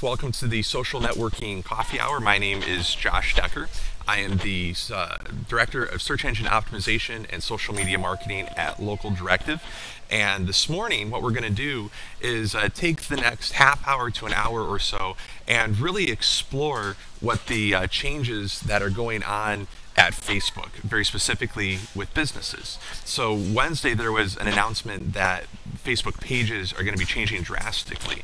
off, welcome to the Social Networking Coffee Hour. My name is Josh Decker. I am the Director of Search Engine Optimization and Social Media Marketing at Local Directive. And this morning, what we're going to do is take the next half hour to an hour or so and really explore what the changes that are going on at Facebook, very specifically with businesses. So Wednesday there was an announcement that Facebook pages are going to be changing drastically.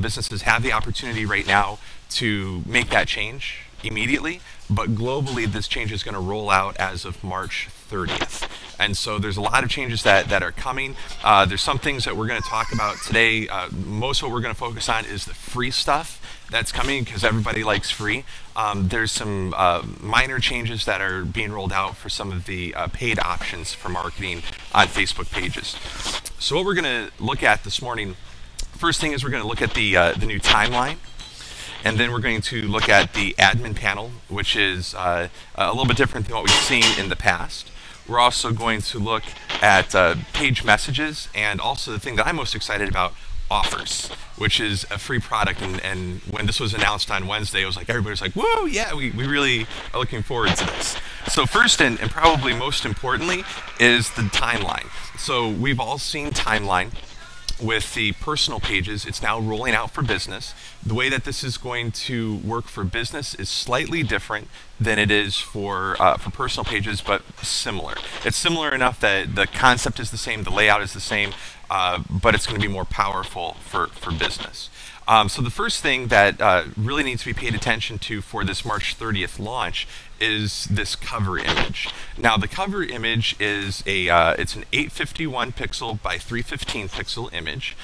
Businesses have the opportunity right now to make that change immediately, but globally this change is going to roll out as of March 30th. And so there's a lot of changes that are coming. There's some things that we're going to talk about today. Most of what we're going to focus on is the free stuff that's coming because everybody likes free. There's some minor changes that are being rolled out for some of the paid options for marketing on Facebook pages. So what we're going to look at this morning, first thing is we're going to look at the new timeline. And then we're going to look at the admin panel, which is a little bit different than what we've seen in the past. We're also going to look at page messages and also the thing that I'm most excited about, offers, which is a free product. And when this was announced on Wednesday, it was like everybody was like, whoa, yeah, we really are looking forward to this. So first and probably most importantly is the timeline. So we've all seen timeline. With the personal pages, it's now rolling out for business. The way that this is going to work for business is slightly different than it is for personal pages, but similar. It's similar enough that the concept is the same, the layout is the same, but it's going to be more powerful for business. So the first thing that really needs to be paid attention to for this March 30th launch is this cover image. Now the cover image is it's an 851 pixel by 315 pixel image.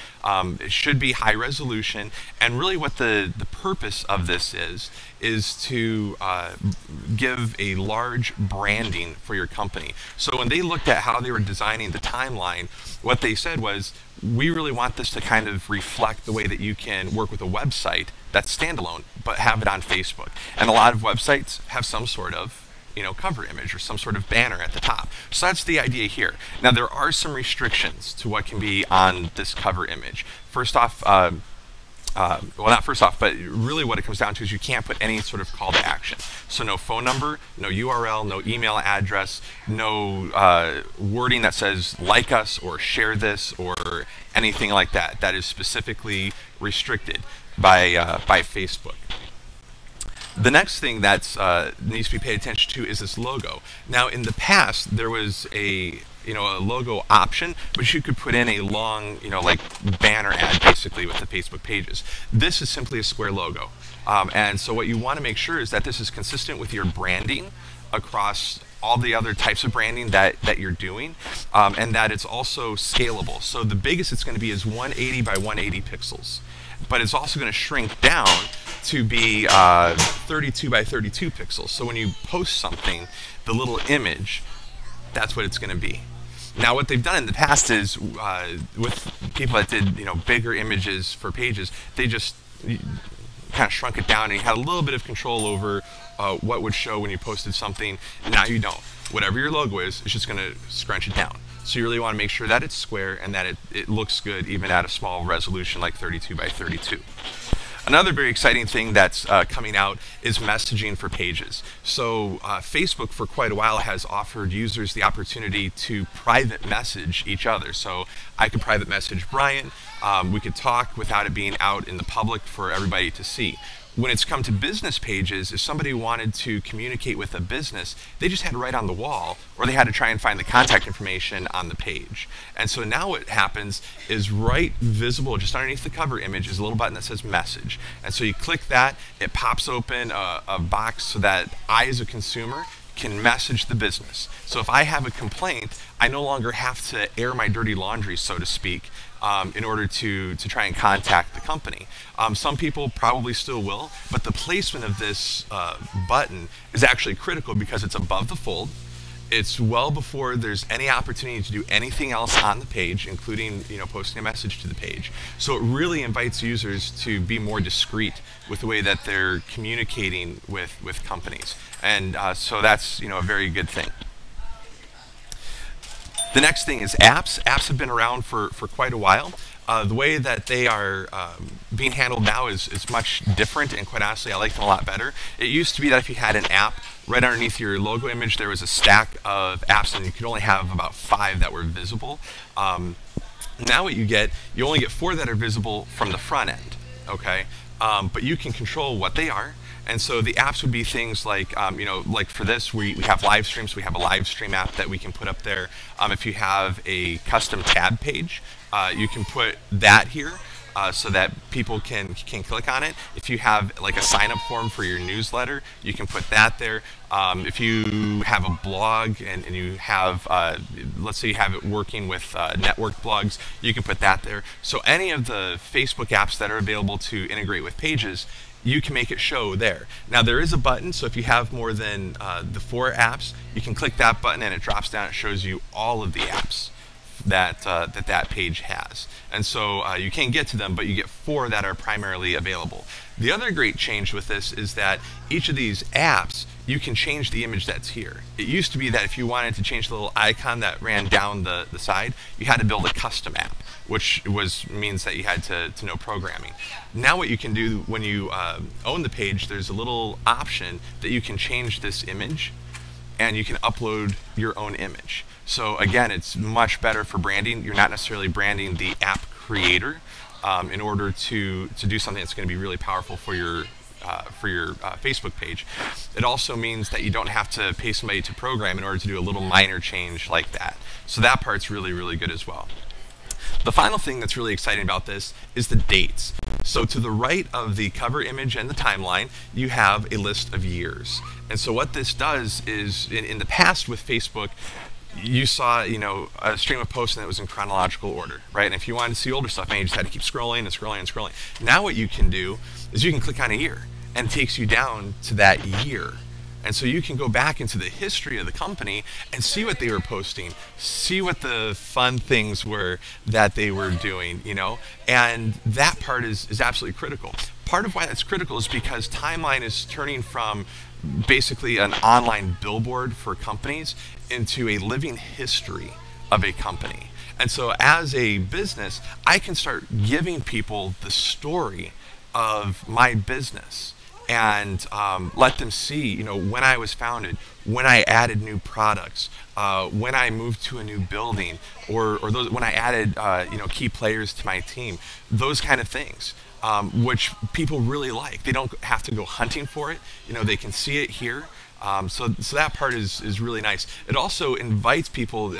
It should be high resolution, and really what the purpose of this is to give a large branding for your company. So when they looked at how they were designing the timeline, what they said was, we really want this to kind of reflect the way that you can work with a website that's standalone, but have it on Facebook. And a lot of websites have some sort of cover image or some sort of banner at the top. So that's the idea here. Now there are some restrictions to what can be on this cover image. First off, well, not first off, but really what it comes down to is you can't put any sort of call to action. So no phone number, no URL, no email address, no wording that says like us or share this or anything like that. That is specifically restricted by Facebook. The next thing that needs to be paid attention to is this logo. Now in the past there was a logo option, but you could put in a long, like banner ad basically with the Facebook pages. This is simply a square logo. And so what you want to make sure is that this is consistent with your branding across all the other types of branding that you're doing, and that it's also scalable. So the biggest it's going to be is 180 by 180 pixels, but it's also going to shrink down to be 32 by 32 pixels. So when you post something, the little image, that's what it's going to be. Now what they've done in the past is, with people that did bigger images for pages, they just kind of shrunk it down and you had a little bit of control over what would show when you posted something. Now you don't. Whatever your logo is, it's just going to scrunch it down. So you really want to make sure that it's square and that it looks good even at a small resolution like 32 by 32. Another very exciting thing that's coming out is messaging for pages. So Facebook for quite a while has offered users the opportunity to private message each other. So I could private message Brian, we could talk without it being out in the public for everybody to see. When it's come to business pages, if somebody wanted to communicate with a business, they just had to write on the wall, or they had to try and find the contact information on the page. And so now what happens is right visible just underneath the cover image is a little button that says message. And so you click that, it pops open a box so that I as a consumer can message the business. So if I have a complaint, I no longer have to air my dirty laundry, so to speak, in order to try and contact the company. Some people probably still will, but the placement of this button is actually critical because it's above the fold. It's well before there's any opportunity to do anything else on the page, including posting a message to the page. So it really invites users to be more discreet with the way that they're communicating with companies, and so that's a very good thing. The next thing is apps. Apps have been around for quite a while. The way that they are being handled now is much different, and quite honestly, I like them a lot better. It used to be that if you had an app, right underneath your logo image, there was a stack of apps, and you could only have about 5 that were visible. Now what you only get 4 that are visible from the front end, okay? But you can control what they are. And so the apps would be things like, like for this, we have live streams. We have a live stream app that we can put up there. If you have a custom tab page, you can put that here so that people can click on it. If you have like a sign-up form for your newsletter, you can put that there. If you have a blog and you have, let's say you have it working with network blogs, you can put that there. So any of the Facebook apps that are available to integrate with Pages, you can make it show there. Now there is a button, so if you have more than the 4 apps, you can click that button and it drops down. It shows you all of the apps that page has. And so you can't get to them, but you get 4 that are primarily available. The other great change with this is that each of these apps, you can change the image that's here. It used to be that if you wanted to change the little icon that ran down the side, you had to build a custom app, which means that you had to know programming. Now what you can do when you own the page, there's a little option that you can change this image, and you can upload your own image. So again, it's much better for branding. You're not necessarily branding the app creator in order to do something that's going to be really powerful for your Facebook page. It also means that you don't have to pay somebody to program in order to do a little minor change like that. So that part's really, really good as well. The final thing that's really exciting about this is the dates. So to the right of the cover image and the timeline, you have a list of years. And so what this does is, in the past with Facebook, you saw, a stream of posts and it was in chronological order, right? And if you wanted to see older stuff, man, you just had to keep scrolling and scrolling and scrolling. Now what you can do is you can click on a year, and it takes you down to that year. And so you can go back into the history of the company and see what they were posting, see what the fun things were that they were doing, and that part is absolutely critical. Part of why that's critical is because Timeline is turning from basically an online billboard for companies into a living history of a company. And so as a business, I can start giving people the story of my business and let them see, when I was founded, when I added new products, when I moved to a new building, or when I added, key players to my team, those kind of things, which people really like. They don't have to go hunting for it. They can see it here. So that part is really nice. It also invites people,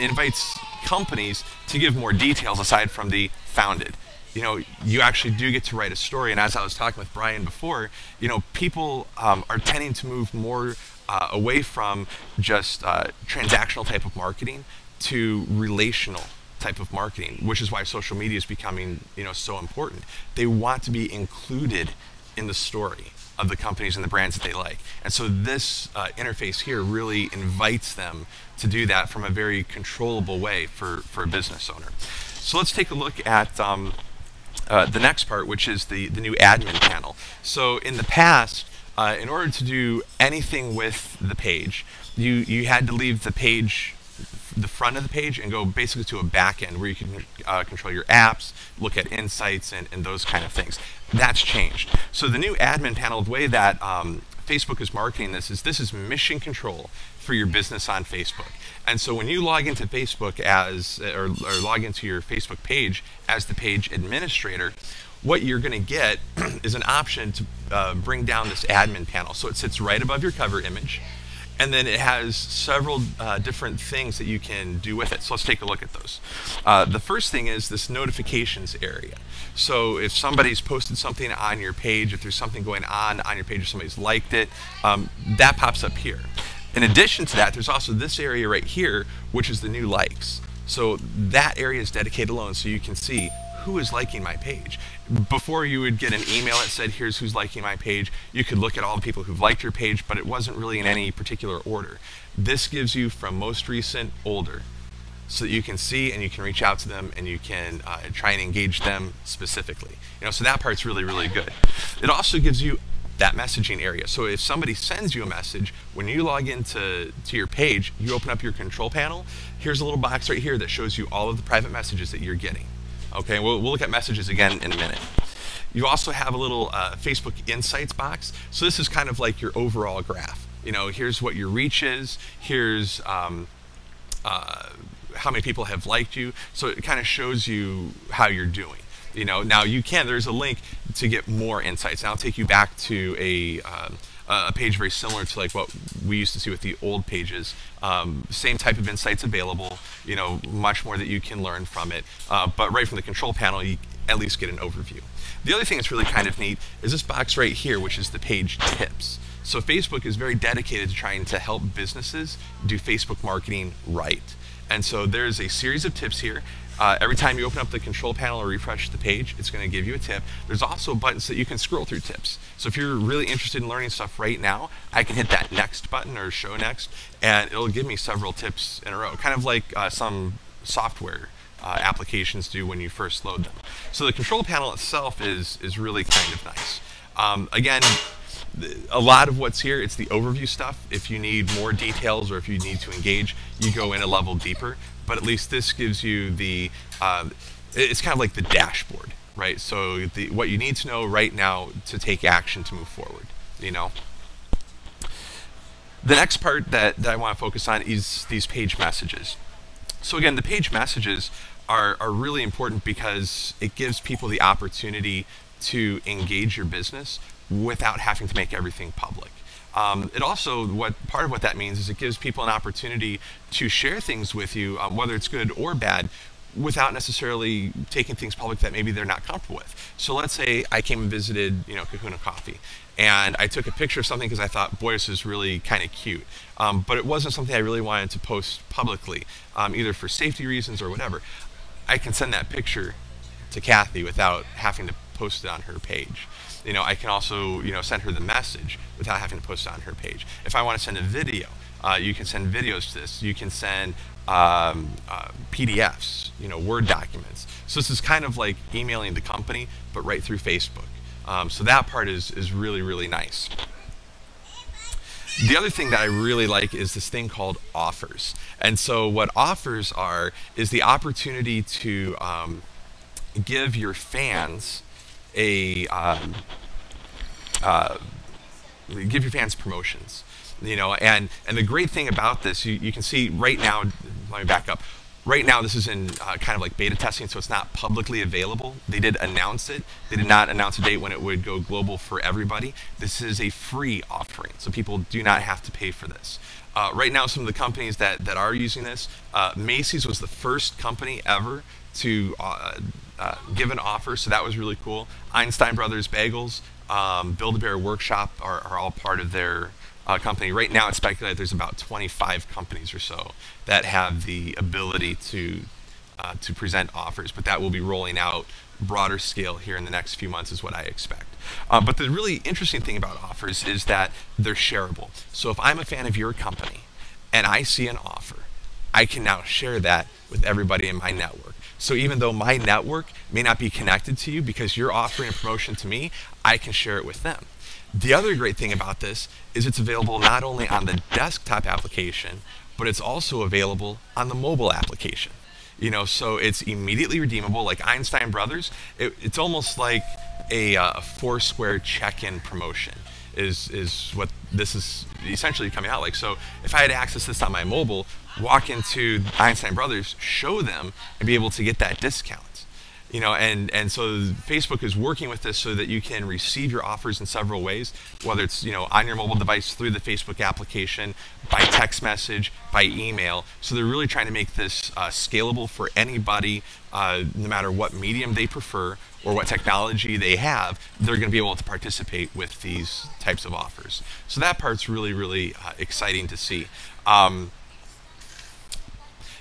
invites companies to give more details aside from the founded. You actually do get to write a story, and as I was talking with Brian before, people are tending to move more away from just transactional type of marketing to relational type of marketing, which is why social media is becoming, so important. They want to be included in the story of the companies and the brands that they like. And so this interface here really invites them to do that from a very controllable way for a business owner. So let's take a look at the next part, which is the new admin panel. So in the past, in order to do anything with the page, you had to leave the page, the front of the page, and go basically to a back end where you can control your apps, look at insights, and those kind of things. That's changed. So the new admin panel, the way that Facebook is marketing this is mission control for your business on Facebook. And so when you log into Facebook or log into your Facebook page as the page administrator, what you're going to get is an option to bring down this admin panel. So it sits right above your cover image, and then it has several different things that you can do with it. So let's take a look at those. The first thing is this notifications area. So if somebody's posted something on your page, if there's something going on your page, if somebody's liked it, that pops up here. In addition to that, there's also this area right here, which is the new likes. So that area is dedicated alone, so you can see who is liking my page. Before, you would get an email that said, here's who's liking my page. You could look at all the people who've liked your page, but it wasn't really in any particular order. This gives you from most recent, older, so that you can see and you can reach out to them and you can try and engage them specifically. So that part's really, really good. It also gives you that messaging area. So if somebody sends you a message, when you log into your page, you open up your control panel, here's a little box right here that shows you all of the private messages that you're getting. Okay, we'll look at messages again in a minute. You also have a little Facebook Insights box. So this is kind of like your overall graph. You know, here's what your reach is. Here's how many people have liked you. So it kind of shows you how you're doing. You know, now there's a link to get more insights. And I'll take you back to a page very similar to like what we used to see with the old pages. Same type of insights available, you know, much more that you can learn from it. But right from the control panel, you at least get an overview. The other thing that's really kind of neat is this box right here, which is the page tips. So Facebook is very dedicated to trying to help businesses do Facebook marketing right. And so there's a series of tips here. Every time you open up the control panel or refresh the page, it's going to give you a tip. There's also buttons that you can scroll through tips. So if you're really interested in learning stuff right now, I can hit that next button or show next, and it'll give me several tips in a row, kind of like some software applications do when you first load them. So the control panel itself is really kind of nice. Again, a lot of what's here, it's the overview stuff. If you need more details or if you need to engage, you go in a level deeper. But at least this gives you it's kind of like the dashboard, right? So what you need to know right now to take action to move forward, you know? The next part that I want to focus on is these page messages. So again, the page messages are really important because it gives people the opportunity to engage your business without having to make everything public. It also, part of what that means is it gives people an opportunity to share things with you, whether it's good or bad, without necessarily taking things public that maybe they're not comfortable with. So let's say I came and visited, you know, Kahuna Coffee, and I took a picture of something because I thought, boy, this is really kind of cute. But it wasn't something I really wanted to post publicly, either for safety reasons or whatever. I can send that picture to Kathy without having to post it on her page. You know, I can also, you know, send her the message without having to post it on her page. If I want to send a video, you can send videos to this. You can send PDFs, you know, Word documents. So this is kind of like emailing the company, but right through Facebook. So that part is really, really nice. The other thing that I really like is this thing called offers. And so what offers are is the opportunity to give your fans give your fans promotions, you know, and the great thing about this, you can see right now, let me back up. Right now, this is in kind of like beta testing, so it's not publicly available. They did announce it. They did not announce a date when it would go global for everybody. This is a free offering, so people do not have to pay for this. Right now, some of the companies that are using this, Macy's was the first company ever to give an offer, so that was really cool. Einstein Brothers Bagels, Build-A-Bear Workshop are all part of their company. Right now, it's speculated there's about 25 companies or so that have the ability to present offers, but that will be rolling out broader scale here in the next few months is what I expect. But the really interesting thing about offers is that they're shareable. So if I'm a fan of your company and I see an offer, I can now share that with everybody in my network. So even though my network may not be connected to you because you're offering a promotion to me, I can share it with them. The other great thing about this is it's available not only on the desktop application, but it's also available on the mobile application. You know, so it's immediately redeemable, like Einstein Brothers. It's almost like a Foursquare check-in promotion is what this is essentially coming out like. So if I had to access this on my mobile, walk into Einstein Brothers, show them, and be able to get that discount. You know, and so Facebook is working with this so that you can receive your offers in several ways, whether it's, you know, on your mobile device through the Facebook application, by text message, by email. So they're really trying to make this scalable for anybody, no matter what medium they prefer or what technology they have, they're going to be able to participate with these types of offers. So that part's really, really exciting to see.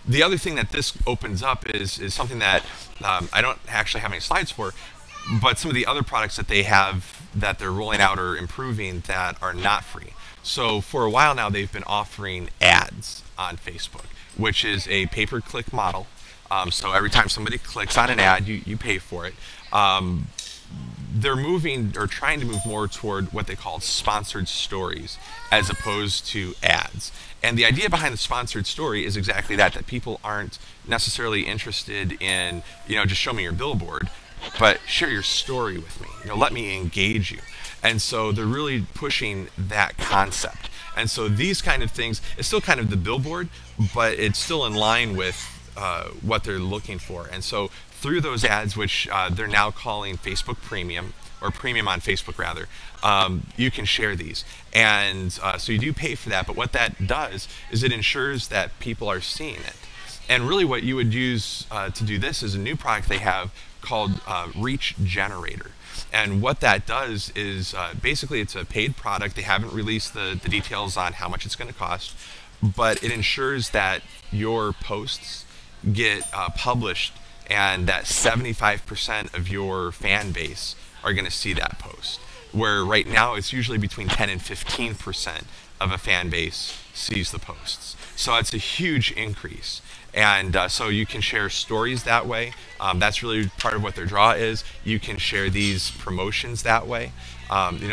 The other thing that this opens up is something that I don't actually have any slides for, but some of the other products that they have that they're rolling out or improving that are not free. So for a while now, they've been offering ads on Facebook, which is a pay-per-click model. So every time somebody clicks on an ad, you pay for it. they're moving or trying to move more toward what they call sponsored stories as opposed to ads. And the idea behind the sponsored story is exactly that, that people aren't necessarily interested in, just show me your billboard, but share your story with me. Let me engage you. And so they're really pushing that concept. And so these kind of things, it's still kind of the billboard, but it's still in line with what they're looking for. And so through those ads, which they're now calling Facebook Premium, or Premium on Facebook rather, you can share these. And so you do pay for that, but what that does is it ensures that people are seeing it. And really what you would use to do this is a new product they have called Reach Generator. And what that does is basically it's a paid product. They haven't released the details on how much it's going to cost, but it ensures that your posts get published and that 75% of your fan base are going to see that post. Where right now it's usually between 10 and 15% of a fan base sees the posts. So it's a huge increase. And so you can share stories that way. That's really part of what their draw is. You can share these promotions that way.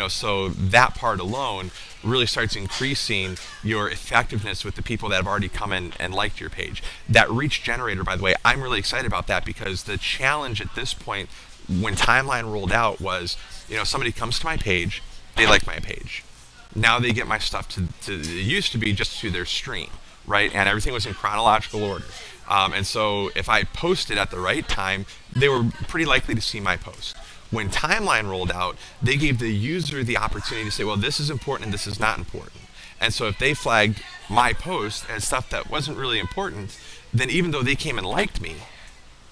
So that part alone really starts increasing your effectiveness with the people that have already come in and liked your page. That Reach Generator, by the way, I'm really excited about that because the challenge at this point when Timeline rolled out was, somebody comes to my page, they like my page. Now they get my stuff it used to be just to their stream, right? And everything was in chronological order. And so if I posted at the right time, they were pretty likely to see my post. When Timeline rolled out, they gave the user the opportunity to say, well, this is important and this is not important. And so if they flagged my post as stuff that wasn't really important, then even though they came and liked me,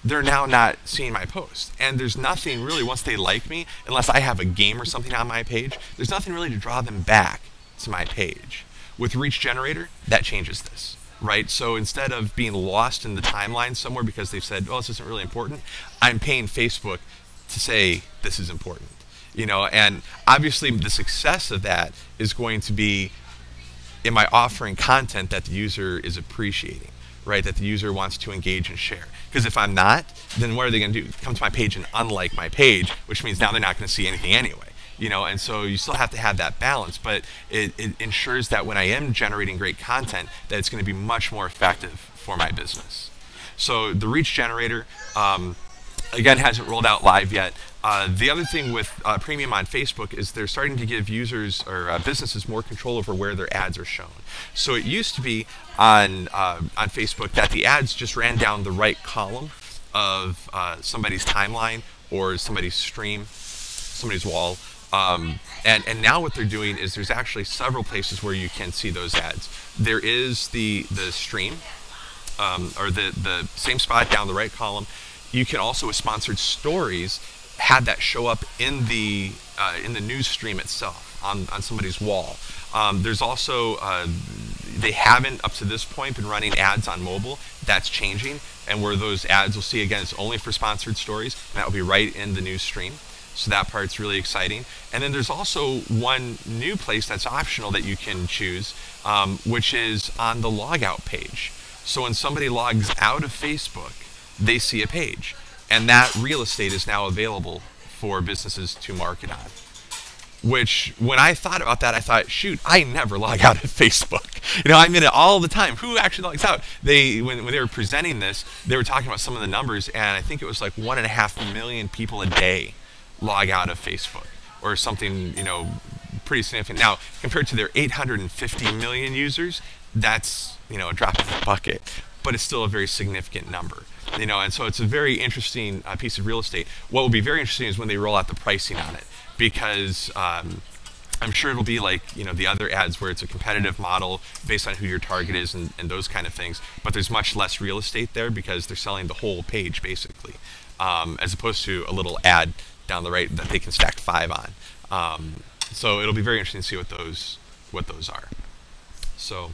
they're now not seeing my post. And there's nothing really, once they like me, unless I have a game or something on my page, there's nothing really to draw them back to my page. With Reach Generator, that changes this, right? So instead of being lost in the timeline somewhere because they've said, oh, this isn't really important, I'm paying Facebook to say this is important. And obviously the success of that is going to be, am I offering content that the user is appreciating, right? That the user wants to engage and share. Because if I'm not, then what are they going to do? Come to my page and unlike my page, which means now they're not going to see anything anyway. And so you still have to have that balance, but it ensures that when I am generating great content, that it's going to be much more effective for my business. So the Reach Generator, again, hasn't rolled out live yet. The other thing with Premium on Facebook is they're starting to give users or businesses more control over where their ads are shown. So it used to be on Facebook that the ads just ran down the right column of somebody's timeline or somebody's stream, somebody's wall. And now what they're doing is there's actually several places where you can see those ads. There is the stream, or the same spot down the right column. You can also, with sponsored stories, have that show up in the news stream itself on somebody's wall. There's also, they haven't up to this point been running ads on mobile. That's changing, and where those ads will see, again, it's only for sponsored stories, and that will be right in the news stream. So that part's really exciting. And then there's also one new place that's optional that you can choose, which is on the logout page. So when somebody logs out of Facebook, they see a page. And that real estate is now available for businesses to market on. Which, when I thought about that, I thought, shoot, I never log out of Facebook. I'm in it all the time. Who actually logs out? When they were presenting this, they were talking about some of the numbers, and I think it was like 1.5 million people a day log out of Facebook, or something, pretty significant. Now, compared to their 850 million users, that's, a drop in the bucket, but it's still a very significant number. And so it's a very interesting piece of real estate. What will be very interesting is when they roll out the pricing on it, because I'm sure it'll be like, the other ads where it's a competitive model based on who your target is and those kind of things, but there's much less real estate there because they're selling the whole page basically, as opposed to a little ad down the right that they can stack 5 on. So it'll be very interesting to see what those are. So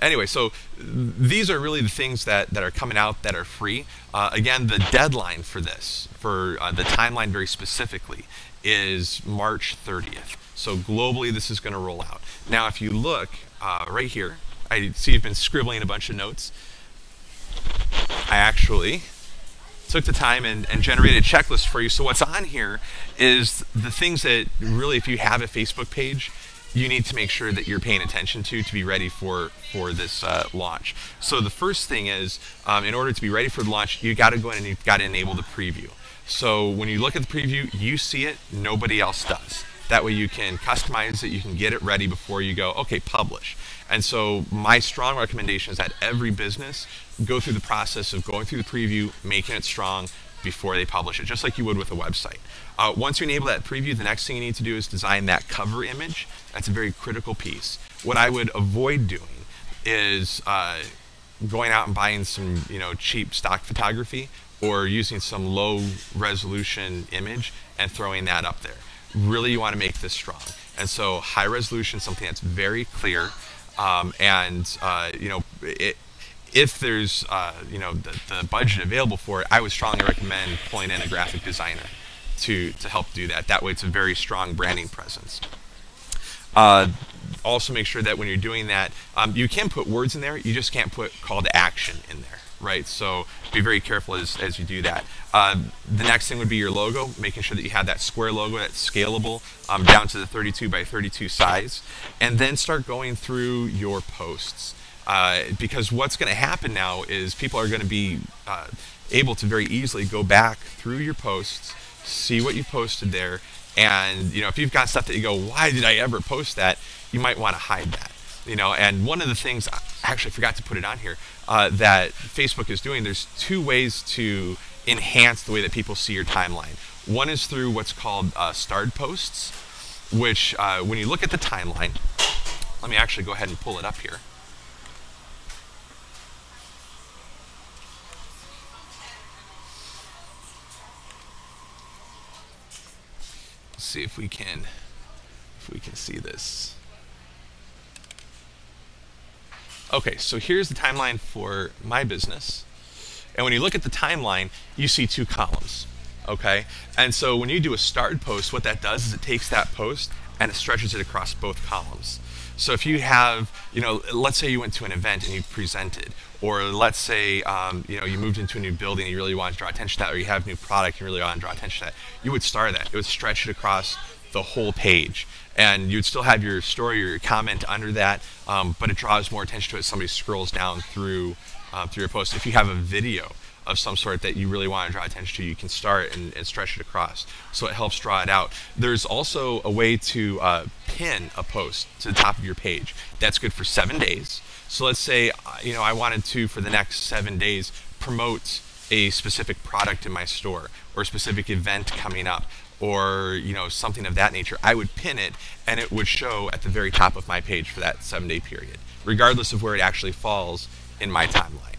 anyway, so these are really the things that are coming out that are free. Again, the deadline for this, for the timeline very specifically, is March 30th. So globally, this is going to roll out. Now, if you look right here, I see you've been scribbling a bunch of notes. I actually took the time and generated a checklist for you. So what's on here is the things that really, if you have a Facebook page, you need to make sure that you're paying attention to be ready for this launch. So the first thing is, in order to be ready for the launch, you got to go in and you've got to enable the preview. So when you look at the preview, you see it, nobody else does. That way you can customize it, you can get it ready before you go, okay, publish. And so my strong recommendation is that every business go through the process of going through the preview, making it strong before they publish it, just like you would with a website. Once you enable that preview, the next thing you need to do is design that cover image. That's a very critical piece. What I would avoid doing is going out and buying some cheap stock photography or using some low resolution image and throwing that up there. Really, you want to make this strong. And so high resolution, something that's very clear, if there's the budget available for it, I would strongly recommend pulling in a graphic designer to help do that. That way it's a very strong branding presence. Also make sure that when you're doing that, you can put words in there, you just can't put call to action in there, right? So be very careful as you do that. The next thing would be your logo, making sure that you have that square logo that's scalable down to the 32 by 32 size, and then start going through your posts. Because what's going to happen now is people are going to be able to very easily go back through your posts, see what you posted there, and if you've got stuff that you go, why did I ever post that? You might want to hide that. And one of the things, I actually forgot to put it on here, that Facebook is doing, there's two ways to enhance the way that people see your timeline. One is through what's called starred posts, which when you look at the timeline, let me actually go ahead and pull it up here. See if we can see this. Okay, so here's the timeline for my business. And when you look at the timeline, you see two columns. Okay? And so when you do a starred post, what that does is it takes that post and it stretches it across both columns. So if you have, let's say you went to an event and you presented, or let's say you moved into a new building and you really want to draw attention to that, or you have a new product and you really want to draw attention to that, you would star that. It would stretch it across the whole page. And you'd still have your story or your comment under that, but it draws more attention to it. Somebody scrolls down through your post. If you have a video of some sort that you really want to draw attention to, you can star it and stretch it across. So it helps draw it out. There's also a way to pin a post to the top of your page. That's good for 7 days. So let's say I wanted to, for the next 7 days, promote a specific product in my store or a specific event coming up, or something of that nature. I would pin it and it would show at the very top of my page for that 7-day period, regardless of where it actually falls in my timeline.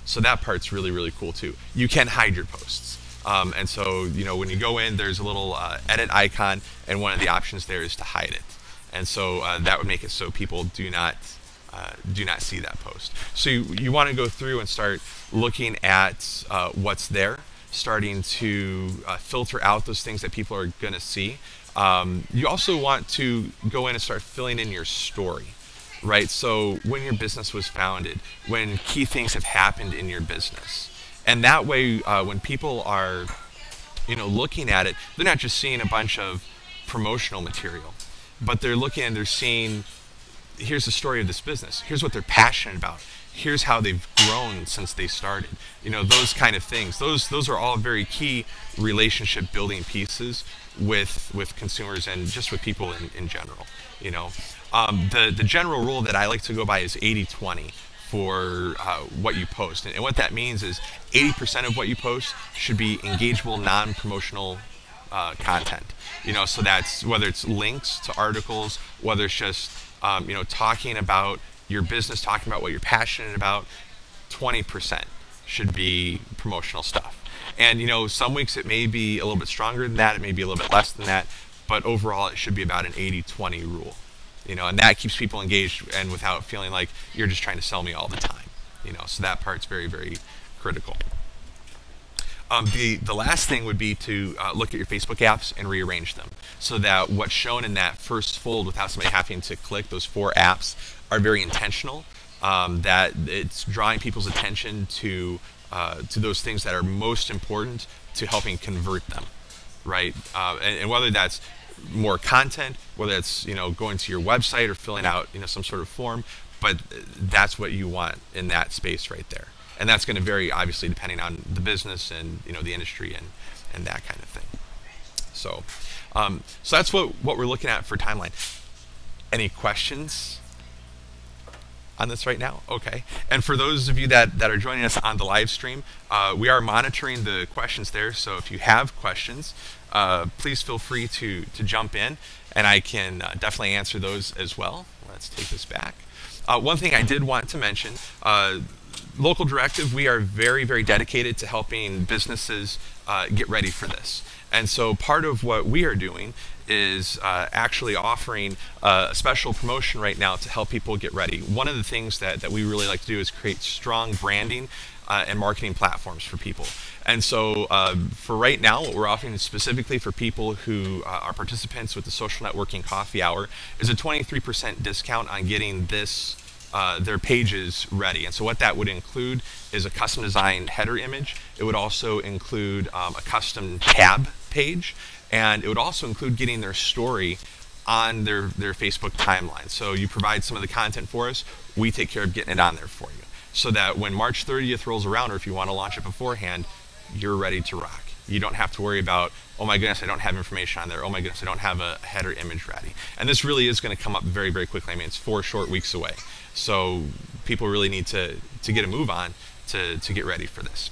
So that part's really, really cool too. You can hide your posts. And so, when you go in, there's a little edit icon, and one of the options there is to hide it. And so that would make it so people do not see that post. So you want to go through and start looking at what's there, starting to filter out those things that people are going to see. You also want to go in and start filling in your story. Right, so when your business was founded, when key things have happened in your business, and that way, when people are, looking at it, they're not just seeing a bunch of promotional material, but they're looking and they're seeing, here's the story of this business, here's what they're passionate about, here's how they've grown since they started. Those kind of things. Those are all very key relationship building pieces with consumers and just with people in general. The general rule that I like to go by is 80-20 for what you post. And what that means is 80% of what you post should be engageable, non-promotional content. So that's whether it's links to articles, whether it's just talking about your business, talking about what you're passionate about. 20% should be promotional stuff. And some weeks it may be a little bit stronger than that, it may be a little bit less than that, but overall it should be about an 80-20 rule. And that keeps people engaged and without feeling like you're just trying to sell me all the time. So that part's very, very critical. The last thing would be to look at your Facebook apps and rearrange them so that what's shown in that first fold without somebody having to click, those 4 apps, are very intentional, that it's drawing people's attention to to those things that are most important to helping convert them, right? And whether that's more content, whether it's going to your website or filling out some sort of form, but that's what you want in that space right there. And that's going to vary obviously depending on the business and the industry and that kind of thing. So so that's what we're looking at for timeline. Any questions on this right now? Okay. And for those of you that are joining us on the live stream, we are monitoring the questions there. So if you have questions, please feel free to jump in, and I can definitely answer those as well. Let's take this back. One thing I did want to mention, Local Directive, we are very, very dedicated to helping businesses get ready for this. And so part of what we are doing is actually offering a special promotion right now to help people get ready. One of the things that we really like to do is create strong branding and marketing platforms for people. And so for right now, what we're offering specifically for people who are participants with the Social Networking Coffee Hour is a 23% discount on getting this their pages ready. And so what that would include is a custom designed header image. It would also include a custom tab page, and it would also include getting their story on their Facebook timeline. So you provide some of the content for us, we take care of getting it on there for you, so that when March 30th rolls around, or if you want to launch it beforehand, you're ready to rock. You don't have to worry about, oh my goodness, I don't have information on there. Oh my goodness, I don't have a header image ready. And this really is going to come up very, very quickly. I mean, it's 4 short weeks away. So people really need to get a move on to get ready for this.